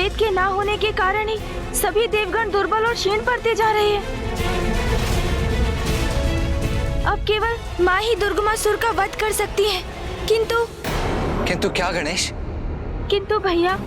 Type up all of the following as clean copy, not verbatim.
वेद के ना होने के कारण ही सभी देवगण दुर्बल और क्षीण पड़ते जा रहे हैं। अब केवल माँ ही दुर्गमासुर का वध कर सकती है। किंतु क्या गणेश? किंतु भैया,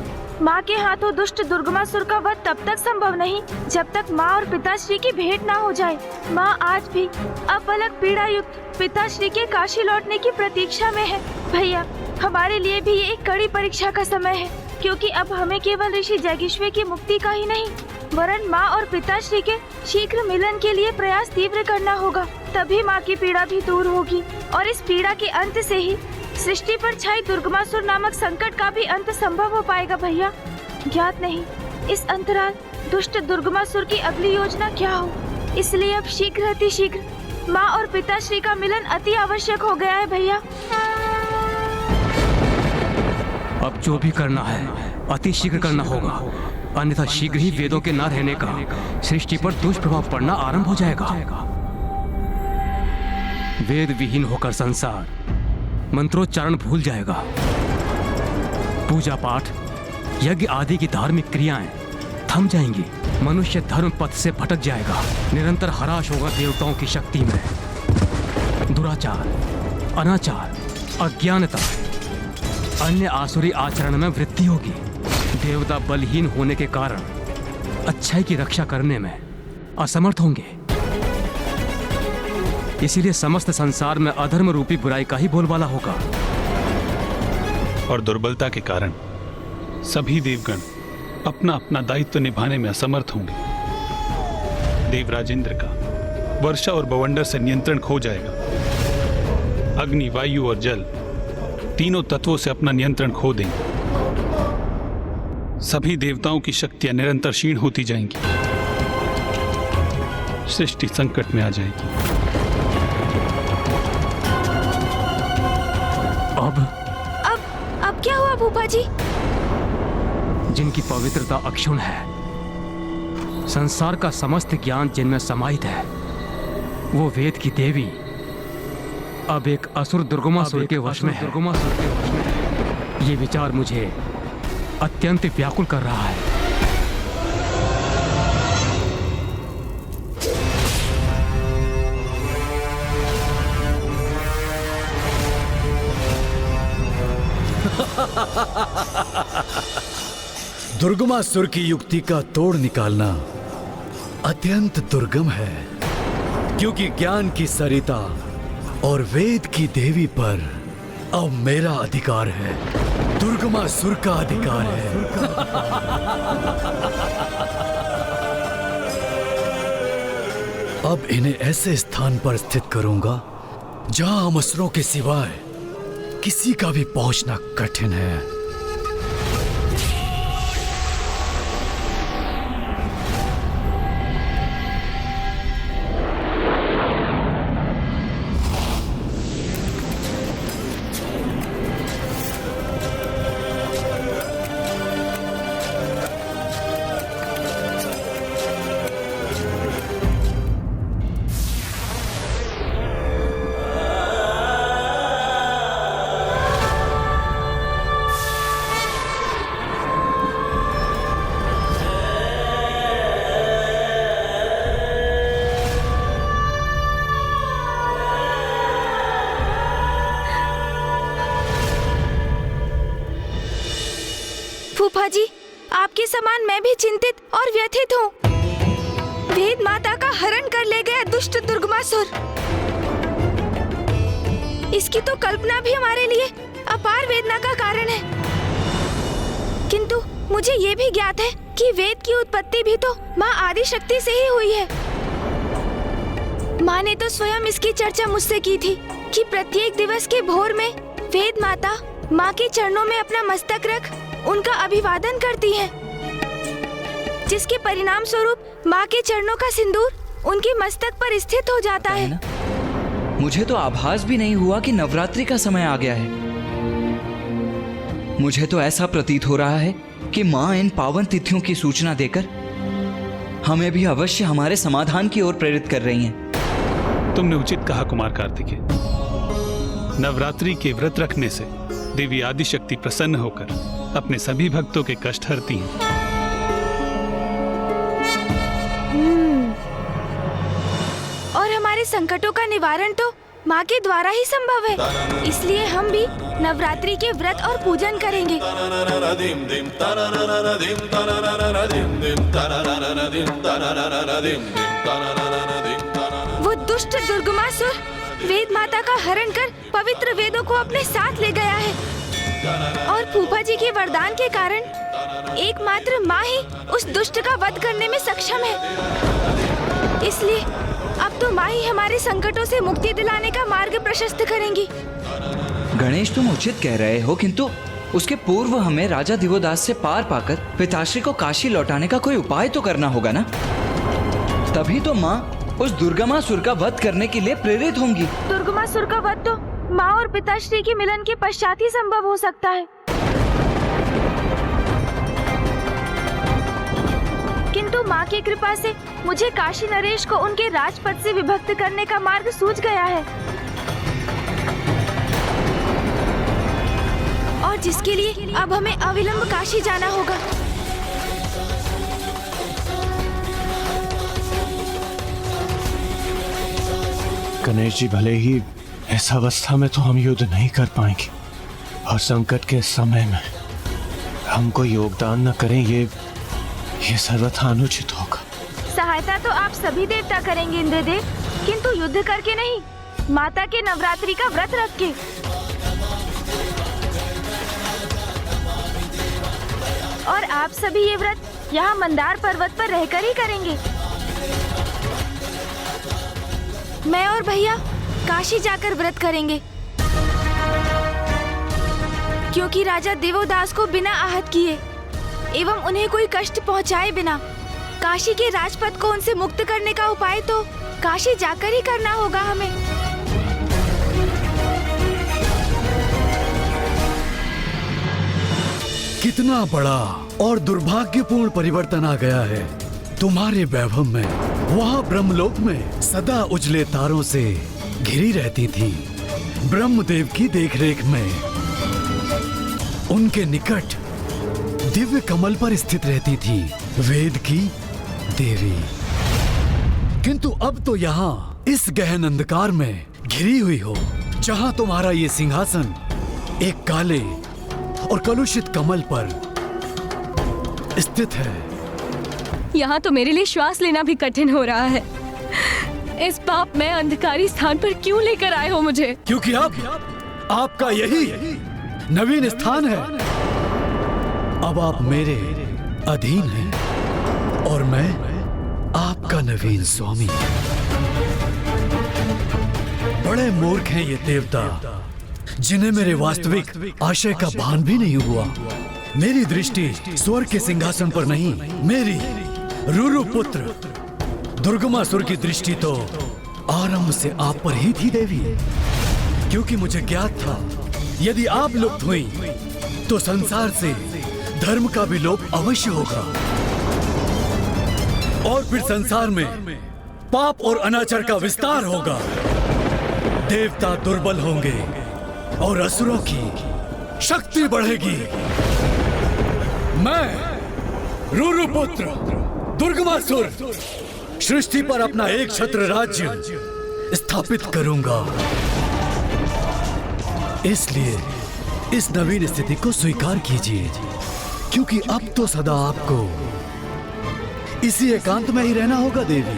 माँ के हाथों दुष्ट दुर्गमासुर का वध तब तक संभव नहीं जब तक माँ और पिताश्री की भेंट ना हो जाए। माँ आज भी अब अलग पीड़ा युक्त पिताश्री के काशी लौटने की प्रतीक्षा में है। भैया, हमारे लिए भी ये एक कड़ी परीक्षा का समय है, क्योंकि अब हमें केवल ऋषि जैगिश्वे की मुक्ति का ही नहीं वरन माँ और पिताश्री के शीघ्र मिलन के लिए प्रयास तीव्र करना होगा। तभी माँ की पीड़ा भी दूर होगी और इस पीड़ा के अंत से ही सृष्टि पर छाई दुर्गमासुर नामक संकट का भी अंत संभव हो पाएगा। भैया, ज्ञात नहीं इस अंतराल दुष्ट दुर्गमासुर की अगली योजना क्या हो, इसलिए अब शीघ्र अतिशीघ्र माँ और पिताश्री का मिलन अति आवश्यक हो गया है। भैया, अब जो भी करना है अति शीघ्र करना होगा, अन्यथा शीघ्र ही वेदों के न रहने का सृष्टि पर दुष्प्रभाव पड़ना आरंभ हो जाएगा। वेद विहीन होकर संसार मंत्रोच्चारण भूल जाएगा। पूजा पाठ, यज्ञ आदि की धार्मिक क्रियाएं थम जाएंगी। मनुष्य धर्म पथ से भटक जाएगा। निरंतर हराश होगा देवताओं की शक्ति में। दुराचार, अनाचार, अज्ञानता, अन्य आसुरी आचरण में वृद्धि होगी। देवता बलहीन होने के कारण अच्छाई की रक्षा करने में असमर्थ होंगे। इसीलिए समस्त संसार में अधर्म रूपी बुराई का ही बोलबाला होगा। और दुर्बलता के कारण सभी देवगण अपना अपना दायित्व निभाने में असमर्थ होंगे। देवराज इंद्र का वर्षा और बवंडर से नियंत्रण खो जाएगा। अग्नि, वायु और जल तीनों तत्वों से अपना नियंत्रण खो देंगे। सभी देवताओं की शक्तियां निरंतर क्षीण होती जाएंगी। सृष्टि संकट में आ जाएगी। अब क्या हुआ भूपा जी? जिनकी पवित्रता अक्षुण्ण है, संसार का समस्त ज्ञान जिनमें समाहित है, वो वेद की देवी अब एक असुर दुर्गमासुर के वश में है। ये विचार मुझे अत्यंत व्याकुल कर रहा है। दुर्गमासुर की युक्ति का तोड़ निकालना अत्यंत दुर्गम है, क्योंकि ज्ञान की सरिता और वेद की देवी पर अब मेरा अधिकार है, दुर्गमासुर का अधिकार है। अब इन्हें ऐसे स्थान पर स्थित करूंगा जहां हम असुरों के सिवाय किसी का भी पहुंचना कठिन है। फूफा जी, आपके समान मैं भी चिंतित और व्यथित हूँ। वेद माता का हरण कर ले गया दुष्ट दुर्गमासुर। इसकी तो कल्पना भी हमारे लिए अपार वेदना का कारण है। किंतु मुझे ये भी ज्ञात है कि वेद की उत्पत्ति भी तो माँ आदि शक्ति से ही हुई है। माँ ने तो स्वयं इसकी चर्चा मुझसे की थी कि प्रत्येक दिवस के भोर में वेद माता माँ के चरणों में अपना मस्तक रख उनका अभिवादन करती हैं, जिसके परिणाम स्वरूप माँ के चरणों का सिंदूर उनके मस्तक पर स्थित हो जाता है। मुझे तो आभास भी नहीं हुआ कि नवरात्रि का समय आ गया है। मुझे तो ऐसा प्रतीत हो रहा है कि माँ इन पावन तिथियों की सूचना देकर हमें भी अवश्य हमारे समाधान की ओर प्रेरित कर रही हैं। तुमने उचित कहा कुमार कार्तिकेय। नवरात्रि के व्रत रखने से देवी आदिशक्ति प्रसन्न होकर अपने सभी भक्तों के कष्ट हरती हैं। हमारे संकटों का निवारण तो माँ के द्वारा ही संभव है। इसलिए हम भी नवरात्रि के व्रत और पूजन करेंगे। वो दुष्ट दुर्गमासुर वेद माता का हरण कर पवित्र वेदों को अपने साथ ले गया है और फूफा जी के वरदान के कारण एकमात्र माँ ही उस दुष्ट का वध करने में सक्षम है। इसलिए अब तो माँ ही हमारे संकटों से मुक्ति दिलाने का मार्ग प्रशस्त करेंगी। गणेश, तुम उचित कह रहे हो, किंतु उसके पूर्व हमें राजा दिवोदास से पार पाकर पिताश्री को काशी लौटाने का कोई उपाय तो करना होगा ना। तभी तो माँ उस दुर्गमासुर का वध करने के लिए प्रेरित होंगी। दुर्गमासुर का वध तो माँ और पिताश्री के मिलन के पश्चात ही संभव हो सकता है। किंतु माँ की कृपा से मुझे काशी नरेश को उनके राजपद से विभक्त करने का मार्ग सूझ गया है, और जिसके लिए अब हमें अविलंब काशी जाना होगा। गणेश जी, भले ही इस अवस्था में तो हम युद्ध नहीं कर पाएंगे और संकट के समय में हमको योगदान न करें, ये सर्वथा अनुचित होगा। सहायता तो आप सभी देवता करेंगे इंद्रदेव, किंतु युद्ध करके नहीं, माता के नवरात्रि का व्रत रख के। और आप सभी ये व्रत यहाँ मंदार पर्वत पर रहकर ही करेंगे। मैं और भैया काशी जाकर व्रत करेंगे, क्योंकि राजा दिवोदास को बिना आहत किए एवं उन्हें कोई कष्ट पहुंचाए बिना काशी के राजपद को उनसे मुक्त करने का उपाय तो काशी जाकर ही करना होगा हमें। कितना बड़ा और दुर्भाग्यपूर्ण परिवर्तन आ गया है तुम्हारे वैभव में। वहाँ ब्रह्मलोक में सदा उजले तारों से घिरी रहती थी, ब्रह्मदेव की देखरेख में। उनके निकट दिव्य कमल पर स्थित रहती थी वेद की देवी। किंतु अब तो यहाँ इस गहन अंधकार में घिरी हुई हो, जहाँ तुम्हारा ये सिंहासन एक काले और कलुषित कमल पर स्थित है। यहाँ तो मेरे लिए श्वास लेना भी कठिन हो रहा है। इस पाप में अंधकारी स्थान पर क्यों लेकर आए हो मुझे? क्योंकि अब आपका यही नवीन स्थान है। अब आप मेरे अधीन हैं और मैं आपका नवीन स्वामी। बड़े मूर्ख हैं ये देवता, जिन्हें मेरे वास्तविक आशय का भान भी नहीं हुआ। मेरी दृष्टि स्वर्ग के सिंहासन पर नहीं, मेरी रुरु पुत्र दुर्गमासुर की दृष्टि तो आरंभ से आप पर ही थी देवी। क्योंकि मुझे ज्ञात था यदि आप लुप्त हुई तो संसार से धर्म का भी लोप अवश्य होगा, और फिर संसार में पाप और अनाचार का विस्तार होगा। देवता दुर्बल होंगे और असुरों की शक्ति बढ़ेगी। मैं रुरु पुत्र दुर्गमासुर सृष्टि पर अपना एक छत्र राज्य स्थापित करूंगा। इसलिए इस नवीन स्थिति को स्वीकार कीजिए, क्योंकि अब तो सदा आपको इसी एकांत में ही रहना होगा देवी।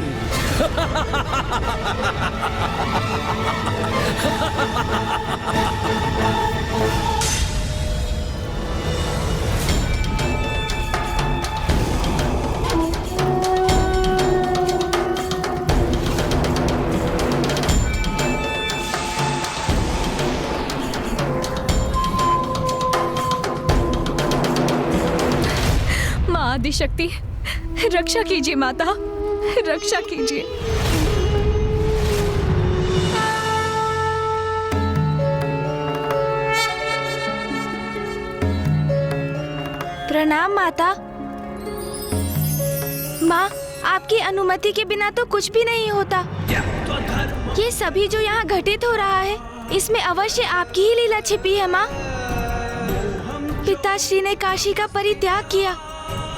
आदिशक्ति, रक्षा कीजिए माता, रक्षा कीजिए। प्रणाम माता। माँ, आपकी अनुमति के बिना तो कुछ भी नहीं होता। ये सभी जो यहाँ घटित हो रहा है, इसमें अवश्य आपकी ही लीला छिपी है माँ। पिताश्री ने काशी का परित्याग किया,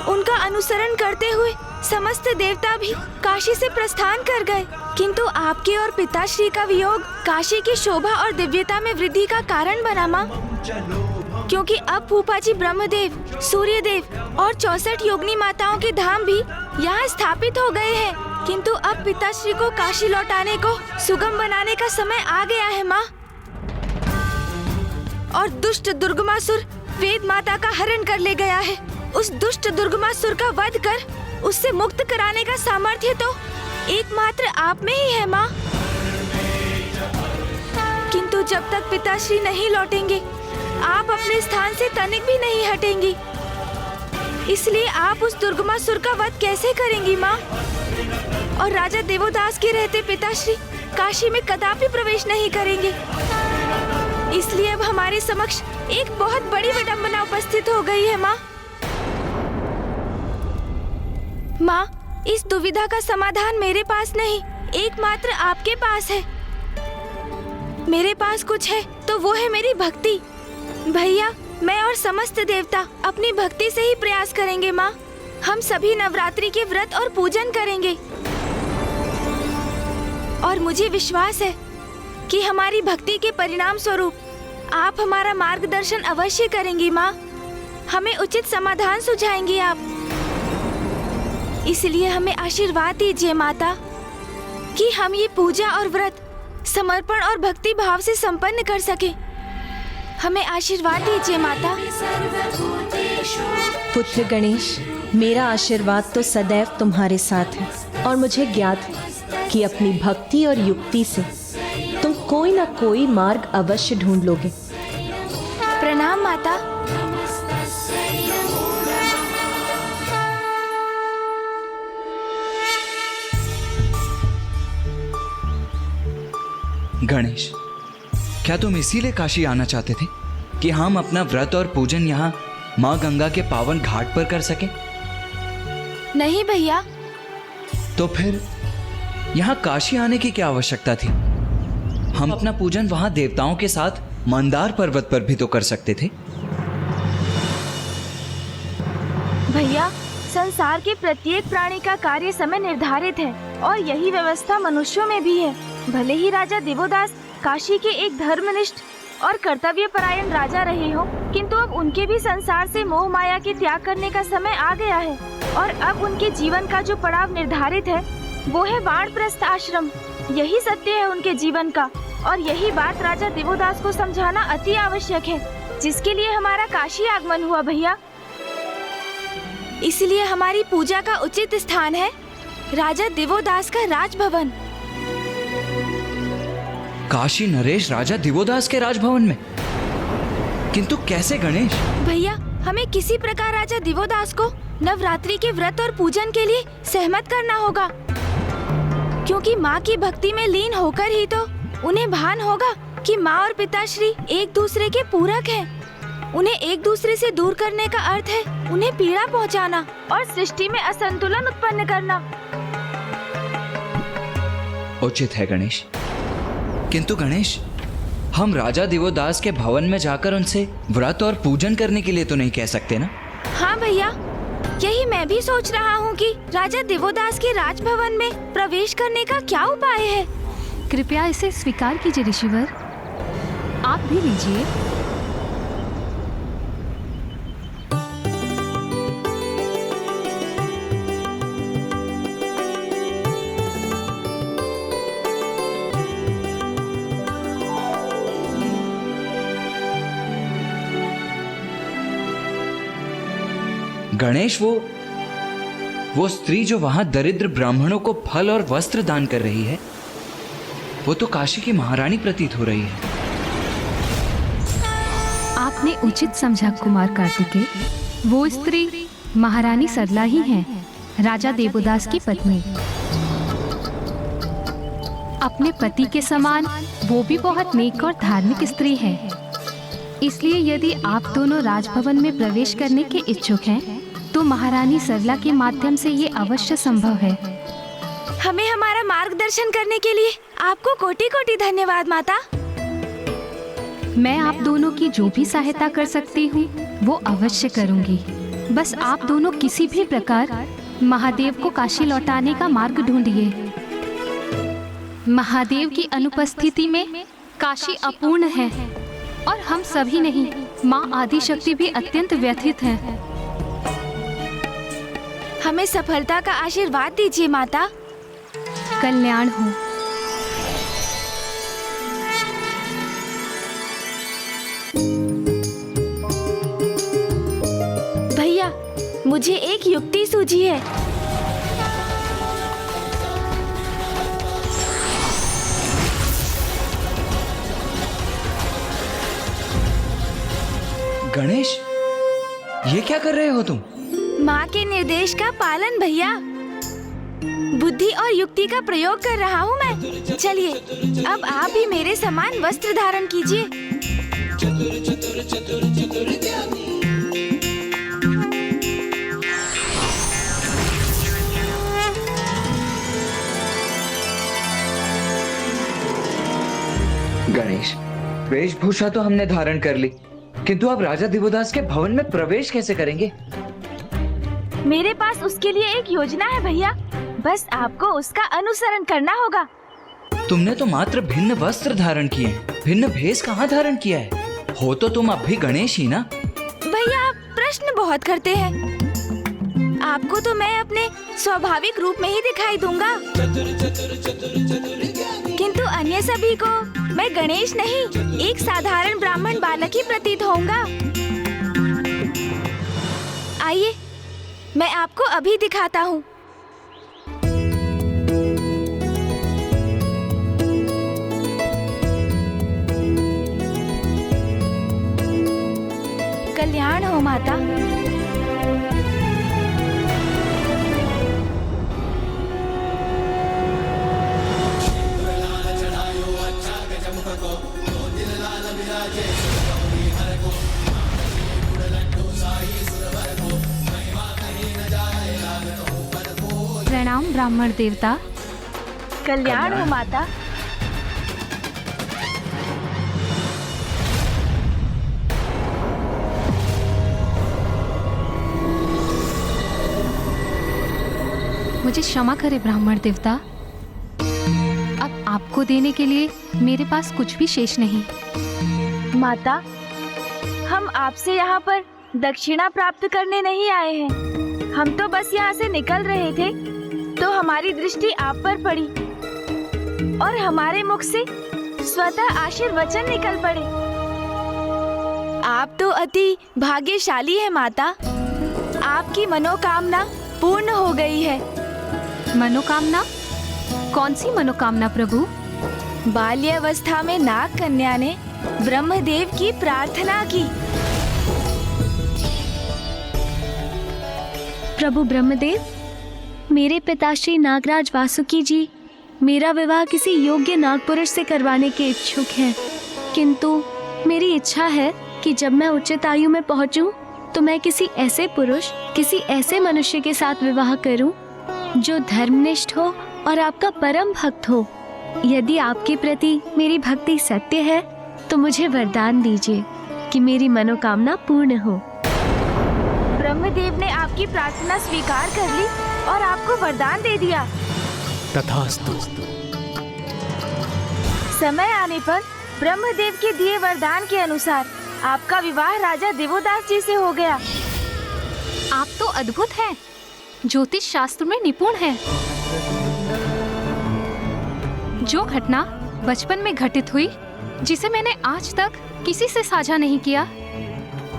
उनका अनुसरण करते हुए समस्त देवता भी काशी से प्रस्थान कर गए, किंतु आपके और पिताश्री का वियोग काशी की शोभा और दिव्यता में वृद्धि का कारण बना माँ। क्योंकि अब फूफा जी ब्रह्मदेव, सूर्यदेव और 64 योगिनी माताओं के धाम भी यहाँ स्थापित हो गए हैं, किंतु अब पिताश्री को काशी लौटाने को सुगम बनाने का समय आ गया है माँ। और दुष्ट दुर्गमासुर वेद माता का हरण कर ले गया है। उस दुष्ट दुर्गमासुर का वध कर उससे मुक्त कराने का सामर्थ्य तो एकमात्र आप में ही है माँ। किंतु जब तक पिताश्री नहीं लौटेंगे, आप अपने स्थान से तनिक भी नहीं हटेंगी। इसलिए आप उस दुर्गमासुर का वध कैसे करेंगी माँ? और राजा देवोदास के रहते पिताश्री काशी में कदापि प्रवेश नहीं करेंगे। इसलिए अब हमारे समक्ष एक बहुत बड़ी विडंबना उपस्थित हो गई है माँ। माँ, इस दुविधा का समाधान मेरे पास नहीं, एकमात्र आपके पास है। मेरे पास कुछ है तो वो है मेरी भक्ति। भैया, मैं और समस्त देवता अपनी भक्ति से ही प्रयास करेंगे माँ। हम सभी नवरात्रि के व्रत और पूजन करेंगे और मुझे विश्वास है कि हमारी भक्ति के परिणाम स्वरूप आप हमारा मार्गदर्शन अवश्य करेंगी माँ। हमें उचित समाधान सुझाएंगी आप। इसलिए हमें आशीर्वाद दीजिए माता कि हम ये पूजा और व्रत समर्पण और भक्ति भाव से संपन्न कर सके। हमें आशीर्वाद दीजिए माता। पुत्र गणेश, मेरा आशीर्वाद तो सदैव तुम्हारे साथ है और मुझे ज्ञात है कि अपनी भक्ति और युक्ति से तुम कोई ना कोई मार्ग अवश्य ढूंढ लोगे। प्रणाम माता। गणेश, क्या तुम इसीलिए काशी आना चाहते थे कि हम अपना व्रत और पूजन यहाँ माँ गंगा के पावन घाट पर कर सके? नहीं भैया। तो फिर यहाँ काशी आने की क्या आवश्यकता थी? हम अपना पूजन वहां देवताओं के साथ मंदार पर्वत पर भी तो कर सकते थे। भैया, संसार के प्रत्येक प्राणी का कार्य समय निर्धारित है और यही व्यवस्था मनुष्यों में भी है। भले ही राजा देवोदास काशी के एक धर्मनिष्ठ और कर्तव्यपरायण राजा रहे हो, किंतु अब उनके भी संसार से मोह माया के त्याग करने का समय आ गया है और अब उनके जीवन का जो पड़ाव निर्धारित है वो है वानप्रस्थ आश्रम। यही सत्य है उनके जीवन का और यही बात राजा देवोदास को समझाना अति आवश्यक है, जिसके लिए हमारा काशी आगमन हुआ भैया। इसलिए हमारी पूजा का उचित स्थान है राजा देवोदास का राजभवन। काशी नरेश राजा दिवोदास के राजभवन में? किंतु कैसे गणेश? भैया, हमें किसी प्रकार राजा दिवोदास को नवरात्रि के व्रत और पूजन के लिए सहमत करना होगा, क्योंकि माँ की भक्ति में लीन होकर ही तो उन्हें भान होगा कि माँ और पिताश्री एक दूसरे के पूरक हैं। उन्हें एक दूसरे से दूर करने का अर्थ है उन्हें पीड़ा पहुँचाना और सृष्टि में असंतुलन उत्पन्न करना। उचित है गणेश, किंतु गणेश, हम राजा दिवोदास के भवन में जाकर उनसे व्रत और पूजन करने के लिए तो नहीं कह सकते ना? हाँ भैया, यही मैं भी सोच रहा हूँ कि राजा देवोदास के राजभवन में प्रवेश करने का क्या उपाय है। कृपया इसे स्वीकार कीजिए ऋषिवर, आप भी लीजिए। गणेश, वो स्त्री जो वहां दरिद्र ब्राह्मणों को फल और वस्त्र दान कर रही है, वो तो काशी की महारानी प्रतीत हो रही है। आपने उचित समझा कुमार कार्तिकेय। वो स्त्री महारानी सरला ही है, राजा देवोदास की पत्नी। अपने पति के समान वो भी बहुत नेक और धार्मिक स्त्री है। इसलिए यदि आप दोनों राजभवन में प्रवेश करने के इच्छुक हैं, तो महारानी सरला के माध्यम से ये अवश्य संभव है। हमें हमारा मार्गदर्शन करने के लिए आपको कोटि कोटि धन्यवाद माता। मैं आप दोनों की जो भी सहायता कर सकती हूँ वो अवश्य करूँगी। बस आप दोनों किसी भी प्रकार महादेव को काशी लौटाने का मार्ग ढूंढिए। महादेव की अनुपस्थिति में काशी अपूर्ण है और हम सभी नहीं, माँ आदिशक्ति भी अत्यंत व्यथित हैं। हमें सफलता का आशीर्वाद दीजिए माता। कल्याण हो। भैया, मुझे एक युक्ति सूझी है। गणेश, ये क्या कर रहे हो तुम? माँ के निर्देश का पालन भैया। बुद्धि और युक्ति का प्रयोग कर रहा हूँ मैं। चलिए, अब आप भी मेरे समान वस्त्र धारण कीजिए। गणेश, वेशभूषा तो हमने धारण कर ली, किंतु आप राजा दिवोदास के भवन में प्रवेश कैसे करेंगे? मेरे पास उसके लिए एक योजना है भैया, बस आपको उसका अनुसरण करना होगा। तुमने तो मात्र भिन्न वस्त्र धारण किए, भिन्न भेष कहाँ धारण किया है? हो तो तुम अब भी गणेश ही ना? भैया, आप प्रश्न बहुत करते हैं। आपको तो मैं अपने स्वाभाविक रूप में ही दिखाई दूंगा, किंतु अन्य सभी को मैं गणेश नहीं, एक साधारण ब्राह्मण बालक ही प्रतीत होऊंगा। आइए, मैं आपको अभी दिखाता हूँ। कल्याण हो माता। प्रणाम ब्राह्मण देवता। कल्याण हो माता। मुझे क्षमा करे ब्राह्मण देवता, अब आपको देने के लिए मेरे पास कुछ भी शेष नहीं। माता, हम आपसे यहाँ पर दक्षिणा प्राप्त करने नहीं आए हैं। हम तो बस यहाँ से निकल रहे थे तो हमारी दृष्टि आप पर पड़ी और हमारे मुख से स्वतः आशीर्वचन निकल पड़े। आप तो अति भाग्यशाली है माता। आपकी मनोकामना पूर्ण हो गई है। मनोकामना? कौन सी मनोकामना प्रभु? बाल्यावस्था में नाग कन्या ने ब्रह्मदेव की प्रार्थना की। प्रभु ब्रह्मदेव, मेरे पिताश्री नागराज वासुकी जी मेरा विवाह किसी योग्य नागपुरुष से करवाने के इच्छुक हैं, किंतु मेरी इच्छा है कि जब मैं उचित आयु में पहुंचूं तो मैं किसी ऐसे पुरुष, किसी ऐसे मनुष्य के साथ विवाह करूं जो धर्मनिष्ठ हो और आपका परम भक्त हो। यदि आपके प्रति मेरी भक्ति सत्य है तो मुझे वरदान दीजिए कि मेरी मनोकामना पूर्ण हो। ब्रह्मदेव ने आपकी प्रार्थना स्वीकार कर ली और आपको वरदान दे दिया। तथास्तु। समय आने पर ब्रह्मदेव के दिए वरदान के अनुसार आपका विवाह राजा दिवोदास जी से हो गया। आप तो अद्भुत हैं, ज्योतिष शास्त्र में निपुण हैं। जो घटना बचपन में घटित हुई, जिसे मैंने आज तक किसी से साझा नहीं किया,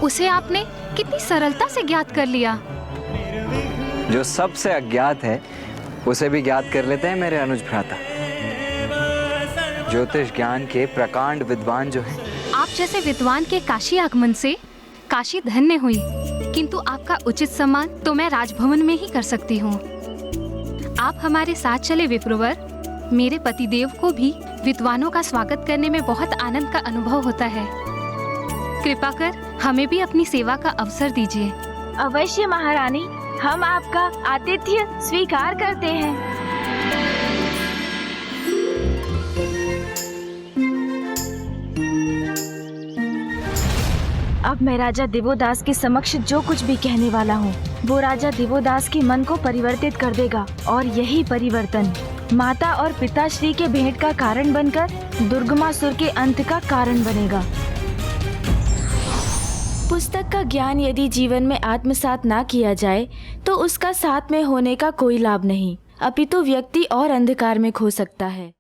उसे आपने कितनी सरलता से ज्ञात कर लिया। जो सबसे अज्ञात है उसे भी ज्ञात कर लेते हैं मेरे अनुज भ्राता। ज्योतिष ज्ञान के प्रकांड विद्वान जो हैं। आप जैसे विद्वान के काशी आगमन से काशी धन्य हुई, किंतु आपका उचित सम्मान तो मैं राजभवन में ही कर सकती हूँ। आप हमारे साथ चले विप्रवर। मेरे पतिदेव को भी विद्वानों का स्वागत करने में बहुत आनंद का अनुभव होता है। कृपा कर हमें भी अपनी सेवा का अवसर दीजिए। अवश्य महारानी, हम आपका आतिथ्य स्वीकार करते हैं। अब मैं राजा दिवोदास के समक्ष जो कुछ भी कहने वाला हूँ वो राजा दिवोदास के मन को परिवर्तित कर देगा और यही परिवर्तन माता और पिताश्री के भेंट का कारण बनकर दुर्गमासुर के अंत का कारण बनेगा। पुस्तक का ज्ञान यदि जीवन में आत्मसात ना किया जाए तो उसका साथ में होने का कोई लाभ नहीं, अपितु व्यक्ति और अंधकार में खो सकता है।